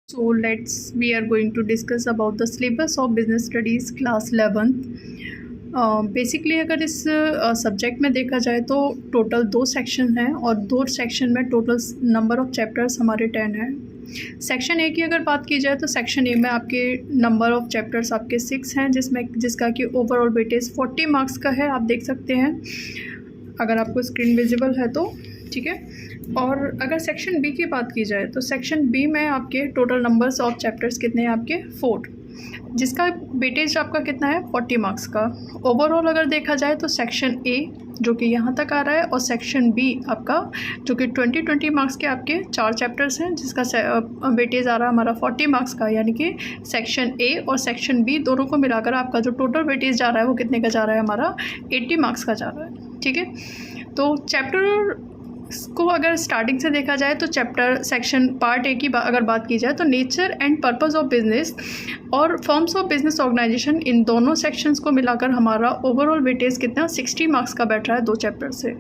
So we are going to discuss about the syllabus of business studies class 11th। Basically अगर इस subject में देखा जाए तो टोटल 2 सेक्शन हैं और 2 सेक्शन में टोटल नंबर ऑफ़ चैप्टर्स हमारे 10 हैं। सेक्शन ए की अगर बात की जाए तो सेक्शन ए में आपके नंबर ऑफ़ चैप्टर्स आपके 6 हैं, जिसका कि ओवरऑल वेटेज 40 मार्क्स का है। आप देख सकते हैं अगर आपको स्क्रीन विजिबल है तो, ठीक है। और अगर सेक्शन बी की बात की जाए तो सेक्शन बी में आपके टोटल नंबर्स ऑफ चैप्टर्स कितने हैं आपके 4, जिसका वेटेज आपका कितना है 40 मार्क्स का। ओवरऑल अगर देखा जाए तो सेक्शन ए जो कि यहाँ तक आ रहा है और सेक्शन बी आपका जो कि 20 मार्क्स के आपके 4 चैप्टर्स हैं, जिसका वेटेज आ रहा है हमारा 40 मार्क्स का। यानी कि सेक्शन ए और सेक्शन बी दोनों को मिलाकर आपका जो टोटल वेटेज जा रहा है वो कितने का जा रहा है हमारा 80 मार्क्स का जा रहा है, ठीक है। तो चैप्टर को अगर स्टार्टिंग से देखा जाए तो चैप्टर सेक्शन पार्ट ए की अगर बात की जाए तो nature and purpose of business और फॉर्म्स ऑफ बिजनेस ऑर्गेनाइजेशन, इन दोनों सेक्शंस को मिलाकर हमारा ओवरऑल वेटेज कितना 60 मार्क्स का बैठ रहा है 2 चैप्टर से।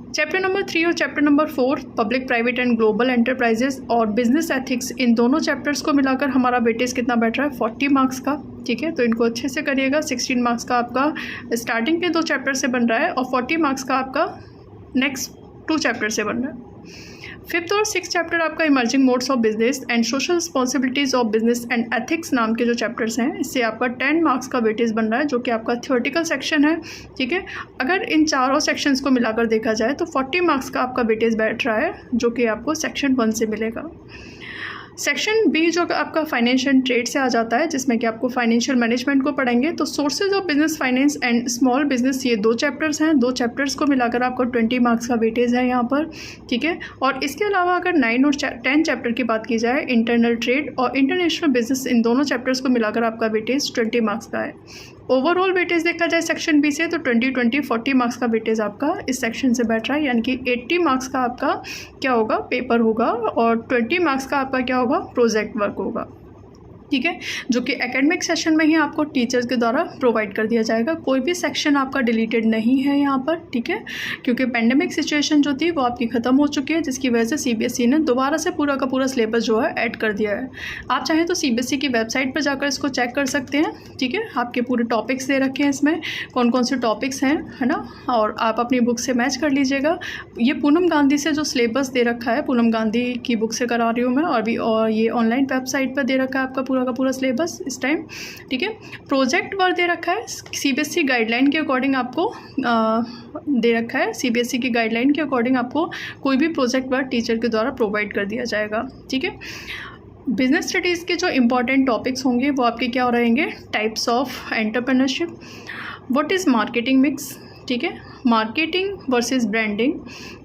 चैप्टर नंबर 3 और chapter number 4 public private and global enterprises और बिजनेस एथिक्स, इन दोनों चैप्टर्स को मिलाकर हमारा वेटेज कितना बैठ रहा है 40 मार्क्स का, ठीक है। तो इनको अच्छे से करिएगा। 16 मार्क्स का आपका स्टार्टिंग के 2 चैप्टर से बन रहा है और 40 मार्क्स का आपका नेक्स्ट 2 चैप्टर से बन रहा है। 5th और 6th चैप्टर आपका emerging modes of business and social responsibilities of business and ethics नाम के जो चैप्टर्स हैं, इससे आपका 10 मार्क्स का वेटेज बन रहा है, जो कि आपका थ्योरेटिकल सेक्शन है, ठीक है। अगर इन चारों सेक्शंस को मिलाकर देखा जाए तो 40 मार्क्स का आपका वेटेज बैठ रहा है, जो कि आपको सेक्शन 1 से मिलेगा। सेक्शन बी जो आपका फाइनेंशियल ट्रेड से आ जाता है, जिसमें कि आपको फाइनेंशियल मैनेजमेंट को पढ़ेंगे। तो sources of business finance and small business, ये 2 चैप्टर्स हैं। 2 चैप्टर्स को मिलाकर आपको 20 मार्क्स का वेटेज है यहाँ पर, ठीक है। और इसके अलावा अगर 9 और 10 चैप्टर की बात की जाए, इंटरनल ट्रेड और इंटरनेशनल बिजनेस, इन दोनों चैप्टर्स को मिलाकर आपका वेटेज 20 मार्क्स का है। ओवरऑल वेटेज देखा जाए सेक्शन बी से तो 40 मार्क्स का वेटेज आपका इस सेक्शन से बैठ रहा है। यानी कि 80 मार्क्स का आपका क्या होगा पेपर होगा और 20 मार्क्स का आपका क्या होगा प्रोजेक्ट वर्क होगा, ठीक है, जो कि एकेडमिक सेशन में ही आपको टीचर्स के द्वारा प्रोवाइड कर दिया जाएगा। कोई भी सेक्शन आपका डिलीटेड नहीं है यहाँ पर, ठीक है, क्योंकि पेंडेमिक सिचुएशन जो थी वो आपकी ख़त्म हो चुकी है, जिसकी वजह से सीबीएसई ने दोबारा से पूरा का पूरा सिलेबस जो है ऐड कर दिया है। आप चाहें तो सीबीएसई की वेबसाइट पर जाकर इसको चेक कर सकते हैं, ठीक है। आपके पूरे टॉपिक्स दे रखे हैं इसमें, कौन कौन से टॉपिक्स हैं, है ना, और आप अपनी बुक से मैच कर लीजिएगा। ये पूनम गांधी से जो सिलेबस दे रखा है, पूनम गांधी की बुक से करा रही हूँ मैं, और ये ऑनलाइन वेबसाइट पर दे रखा है आपका पूरा का पूरा सिलेबस इस टाइम, ठीक है। प्रोजेक्ट वर्क दे रखा है सीबीएसई गाइडलाइन के अकॉर्डिंग आपको दे रखा है। सीबीएसई की गाइडलाइन के अकॉर्डिंग आपको कोई भी प्रोजेक्ट वर्क टीचर के द्वारा प्रोवाइड कर दिया जाएगा, ठीक है। बिजनेस स्टडीज़ के जो इंपॉर्टेंट टॉपिक्स होंगे वो आपके क्या हो रहेंगे, types of entrepreneurship, what is marketing mix, ठीक है, marketing versus branding,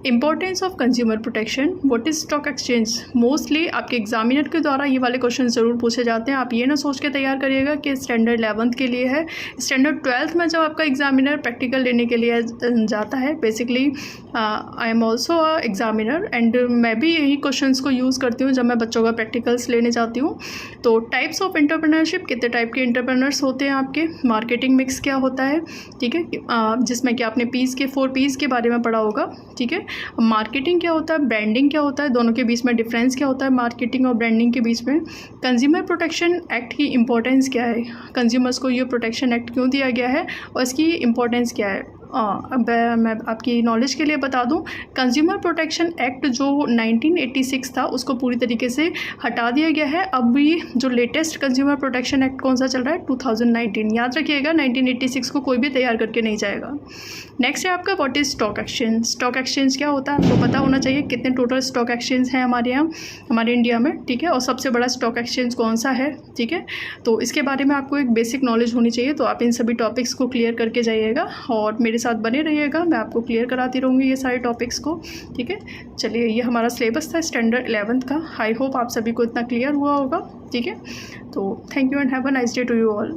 importance of consumer protection, what is stock exchange. Mostly आपके एग्जामिनर के द्वारा ये वाले क्वेश्चन ज़रूर पूछे जाते हैं। आप ये ना सोच के तैयार करिएगा कि स्टैंडर्ड 11th के लिए है। स्टैंडर्ड 12th में जब आपका एग्जामिनर प्रैक्टिकल लेने के लिए जाता है, basically I am also a examiner and मैं भी यही क्वेश्चन को यूज़ करती हूँ जब मैं बच्चों का प्रैक्टिकल्स लेने जाती हूँ। तो टाइप्स ऑफ एंटरप्रेन्योरशिप, कितने टाइप के एंटरप्रेन्योर्स होते हैं आपके, मार्केटिंग मिक्स क्या होता है, ठीक है, जिसमें कि आपने पीस के 4 पीस के बारे में पढ़ा होगा, ठीक है। मार्केटिंग क्या होता है, ब्रांडिंग क्या होता है, दोनों के बीच में डिफरेंस क्या होता है मार्केटिंग और ब्रांडिंग के बीच में। कंज्यूमर प्रोटेक्शन एक्ट की इंपॉर्टेंस क्या है, कंज्यूमर्स को ये प्रोटेक्शन एक्ट क्यों दिया गया है और इसकी इंपॉर्टेंस क्या है। अब मैं आपकी नॉलेज के लिए बता दूं, कंज्यूमर प्रोटेक्शन एक्ट जो 1986 था उसको पूरी तरीके से हटा दिया गया है। अब भी जो लेटेस्ट कंज्यूमर प्रोटेक्शन एक्ट कौन सा चल रहा है 2019, याद रखिएगा 1986 को कोई भी तैयार करके नहीं जाएगा। नेक्स्ट है आपका what is stock exchange. Stock exchange क्या होता है आपको पता होना चाहिए, कितने टोटल स्टॉक एक्सचेंज हैं हमारे यहाँ हमारे इंडिया में, ठीक है, और सबसे बड़ा स्टॉक एक्सचेंज कौन सा है, ठीक है। तो इसके बारे में आपको एक बेसिक नॉलेज होनी चाहिए। तो आप इन सभी टॉपिक्स को क्लियर करके जाइएगा और मेरे साथ बने रहिएगा, मैं आपको क्लियर कराती रहूँगी ये सारे टॉपिक्स को, ठीक है। चलिए, ये हमारा सिलेबस था स्टैंडर्ड 11th का। आई होप आप सभी को इतना क्लियर हुआ होगा, ठीक है। तो thank you and have a nice day to you all.